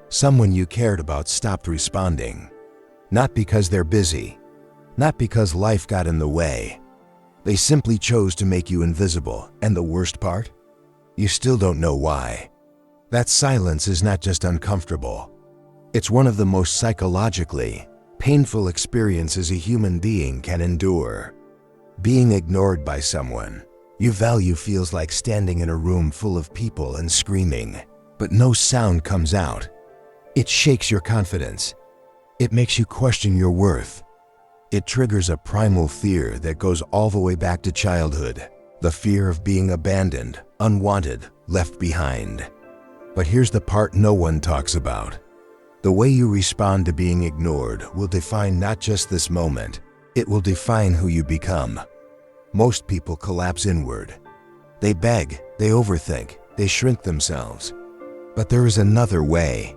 Someone you cared about stopped responding. Not because they're busy, not because life got in the way. They simply chose to make you invisible, and the worst part? You still don't know why. That silence is not just uncomfortable. It's one of the most psychologically painful experiences a human being can endure. Being ignored by someone you value feels like standing in a room full of people and screaming, but no sound comes out. It shakes your confidence. It makes you question your worth. It triggers a primal fear that goes all the way back to childhood, the fear of being abandoned, unwanted, left behind. But here's the part no one talks about. The way you respond to being ignored will define not just this moment, it will define who you become. Most people collapse inward. They beg, they overthink, they shrink themselves. But there is another way,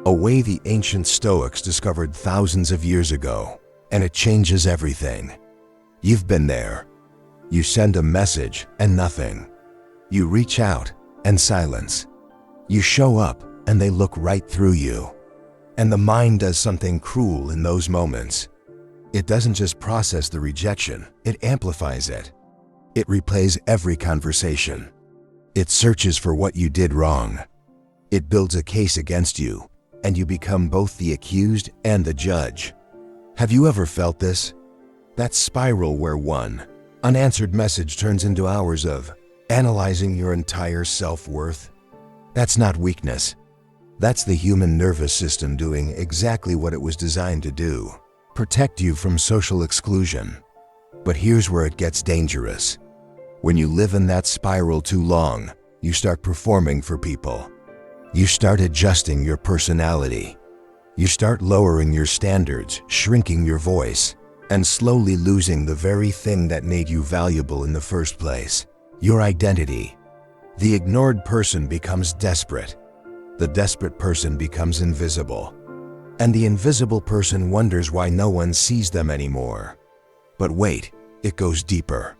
a way the ancient Stoics discovered thousands of years ago, and it changes everything. You've been there. You send a message and nothing. You reach out and silence. You show up and they look right through you. And the mind does something cruel in those moments. It doesn't just process the rejection, it amplifies it. It replays every conversation. It searches for what you did wrong. It builds a case against you, and you become both the accused and the judge. Have you ever felt this? That spiral where one unanswered message turns into hours of analyzing your entire self-worth? That's not weakness. That's the human nervous system doing exactly what it was designed to do. Protect you from social exclusion. But here's where it gets dangerous. When you live in that spiral too long, you start performing for people. You start adjusting your personality. You start lowering your standards, shrinking your voice, and slowly losing the very thing that made you valuable in the first place, your identity. The ignored person becomes desperate. The desperate person becomes invisible. And the invisible person wonders why no one sees them anymore. But wait, it goes deeper.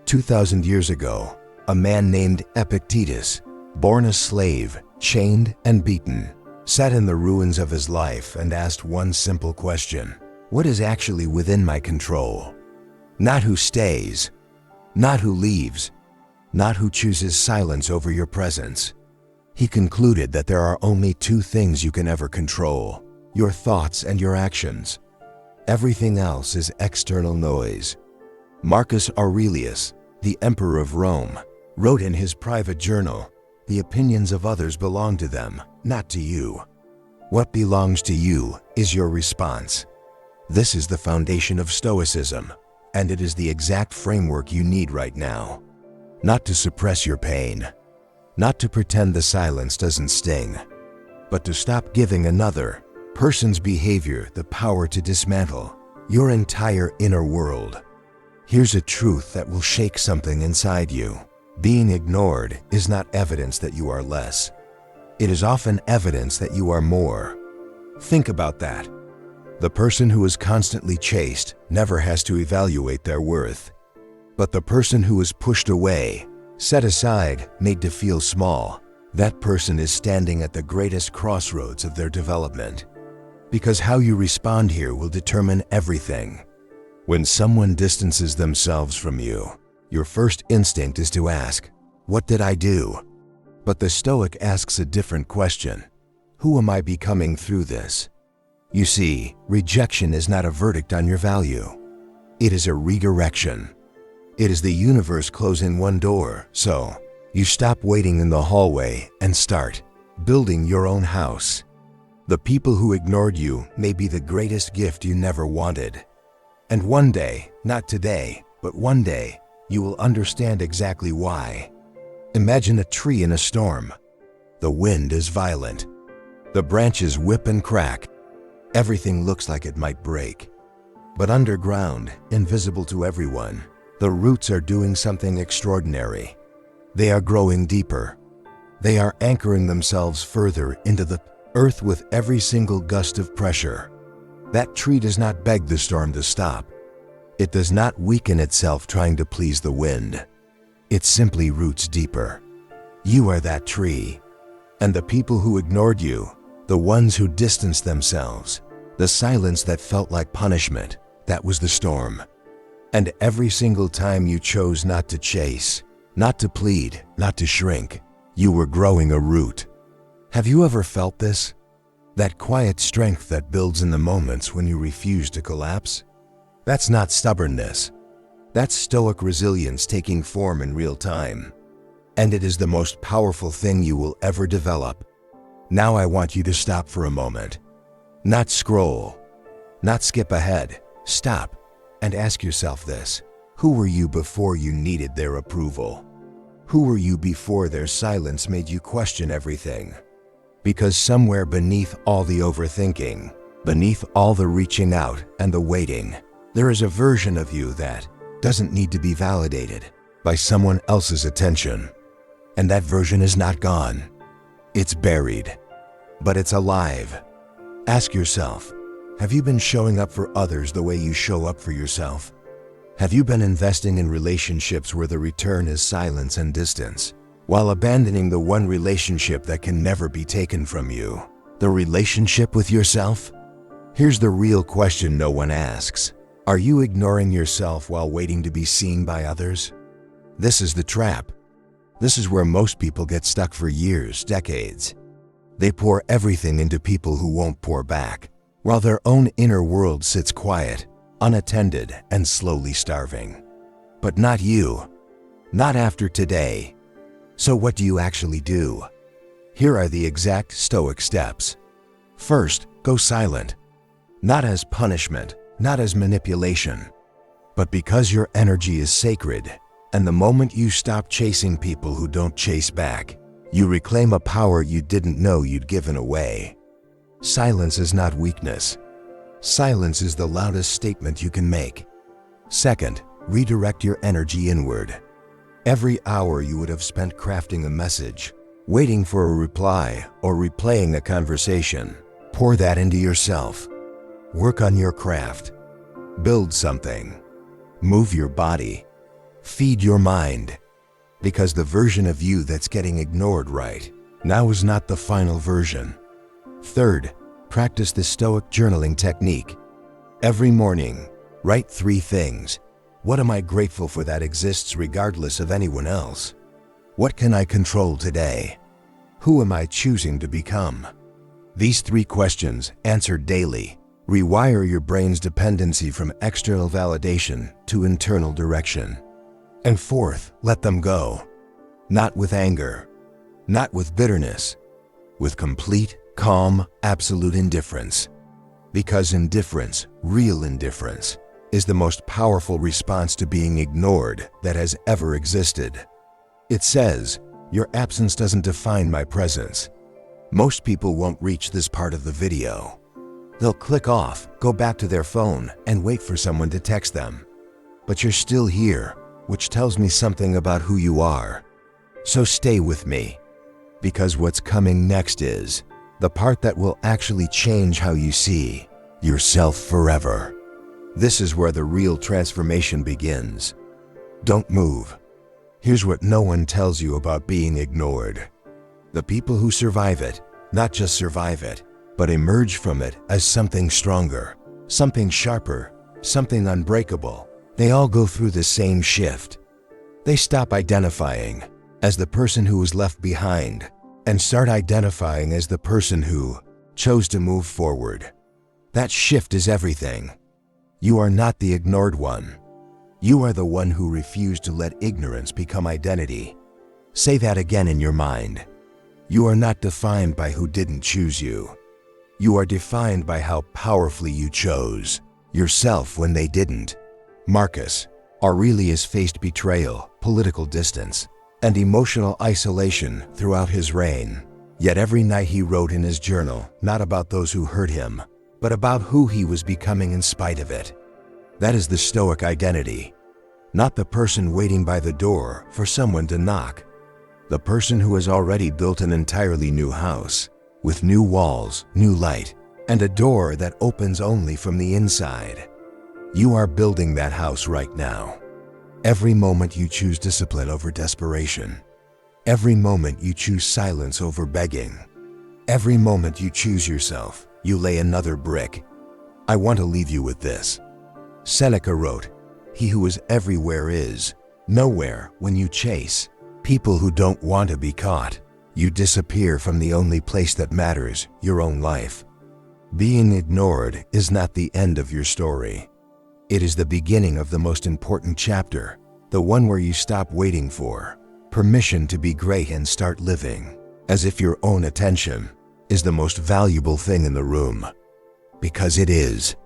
2,000 years ago, a man named Epictetus, born a slave, chained and beaten, sat in the ruins of his life and asked one simple question: what is actually within my control? Not who stays, not who leaves, not who chooses silence over your presence. He concluded that there are only two things you can ever control: your thoughts and your actions. Everything else is external noise. Marcus Aurelius, the Emperor of Rome, wrote in his private journal, "The opinions of others belong to them, not to you. What belongs to you is your response." This is the foundation of Stoicism, and it is the exact framework you need right now. Not to suppress your pain, not to pretend the silence doesn't sting, but to stop giving another person's behavior the power to dismantle your entire inner world. Here's a truth that will shake something inside you. Being ignored is not evidence that you are less. It is often evidence that you are more. Think about that. The person who is constantly chased never has to evaluate their worth. But the person who is pushed away, set aside, made to feel small, that person is standing at the greatest crossroads of their development. Because how you respond here will determine everything. When someone distances themselves from you, your first instinct is to ask, "What did I do?" But the Stoic asks a different question. Who am I becoming through this? You see, rejection is not a verdict on your value. It is a redirection. It is the universe closing one door, so you stop waiting in the hallway and start building your own house. The people who ignored you may be the greatest gift you never wanted. And one day, not today, but one day, you will understand exactly why. Imagine a tree in a storm. The wind is violent. The branches whip and crack. Everything looks like it might break. But underground, invisible to everyone, the roots are doing something extraordinary. They are growing deeper. They are anchoring themselves further into the earth with every single gust of pressure. That tree does not beg the storm to stop. It does not weaken itself trying to please the wind. It simply roots deeper. You are that tree. And the people who ignored you, The ones who distanced themselves. The silence that felt like punishment. That was the storm. And every single time you chose not to chase, not to plead, not to shrink, you were growing a root. Have you ever felt this? That quiet strength that builds in the moments when you refuse to collapse? That's not stubbornness. That's Stoic resilience taking form in real time. And it is the most powerful thing you will ever develop. Now I want you to stop for a moment. Not scroll. Not skip ahead. Stop and ask yourself this. Who were you before you needed their approval? Who were you before their silence made you question everything? Because somewhere beneath all the overthinking, beneath all the reaching out and the waiting, there is a version of you that doesn't need to be validated by someone else's attention. And that version is not gone. It's buried, but it's alive. Ask yourself, have you been showing up for others the way you show up for yourself? Have you been investing in relationships where the return is silence and distance, while abandoning the one relationship that can never be taken from you? The relationship with yourself? Here's the real question no one asks. Are you ignoring yourself while waiting to be seen by others? This is the trap. This is where most people get stuck for years, decades. They pour everything into people who won't pour back, while their own inner world sits quiet, unattended, and slowly starving. But not you. Not after today. So what do you actually do? Here are the exact Stoic steps. First, go silent. Not as punishment, not as manipulation, but because your energy is sacred, and the moment you stop chasing people who don't chase back, you reclaim a power you didn't know you'd given away. Silence is not weakness. Silence is the loudest statement you can make. Second, redirect your energy inward. Every hour you would have spent crafting a message, waiting for a reply, or replaying a conversation, pour that into yourself. Work on your craft. Build something. Move your body. Feed your mind. Because the version of you that's getting ignored right now is not the final version. Third, practice the Stoic journaling technique. Every morning, write 3 things. What am I grateful for that exists regardless of anyone else? What can I control today? Who am I choosing to become? These 3 questions, answered daily, rewire your brain's dependency from external validation to internal direction. And fourth, let them go. Not with anger, not with bitterness, with complete, calm, absolute indifference. Because indifference, real indifference, is the most powerful response to being ignored that has ever existed. It says, your absence doesn't define my presence. Most people won't reach this part of the video. They'll click off, go back to their phone, and wait for someone to text them. But you're still here, which tells me something about who you are. So stay with me, because what's coming next is the part that will actually change how you see yourself forever. This is where the real transformation begins. Don't move. Here's what no one tells you about being ignored. The people who survive it, not just survive it, but emerge from it as something stronger, something sharper, something unbreakable. They all go through the same shift. They stop identifying as the person who was left behind and start identifying as the person who chose to move forward. That shift is everything. You are not the ignored one. You are the one who refused to let ignorance become identity. Say that again in your mind. You are not defined by who didn't choose you. You are defined by how powerfully you chose yourself when they didn't. Marcus Aurelius faced betrayal, political distance, and emotional isolation throughout his reign. Yet every night he wrote in his journal not about those who hurt him, but about who he was becoming in spite of it. That is the Stoic identity. Not the person waiting by the door for someone to knock. The person who has already built an entirely new house, with new walls, new light, and a door that opens only from the inside. You are building that house right now. Every moment you choose discipline over desperation. Every moment you choose silence over begging. Every moment you choose yourself, you lay another brick. I want to leave you with this. Seneca wrote, "He who is everywhere is nowhere when you chase people who don't want to be caught. You disappear from the only place that matters, your own life." Being ignored is not the end of your story. It is the beginning of the most important chapter, the one where you stop waiting for permission to be great and start living as if your own attention is the most valuable thing in the room. Because it is.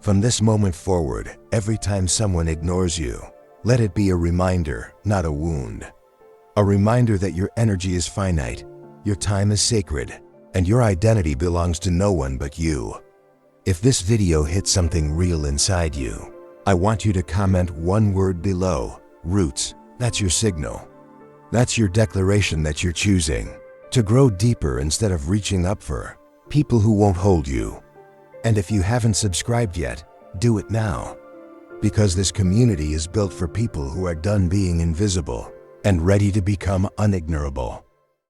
From this moment forward, every time someone ignores you, let it be a reminder, not a wound. A reminder that your energy is finite, your time is sacred, and your identity belongs to no one but you. If this video hit something real inside you, I want you to comment one word below: roots. That's your signal. That's your declaration that you're choosing to grow deeper instead of reaching up for people who won't hold you. And if you haven't subscribed yet, do it now. Because this community is built for people who are done being invisible and ready to become unignorable.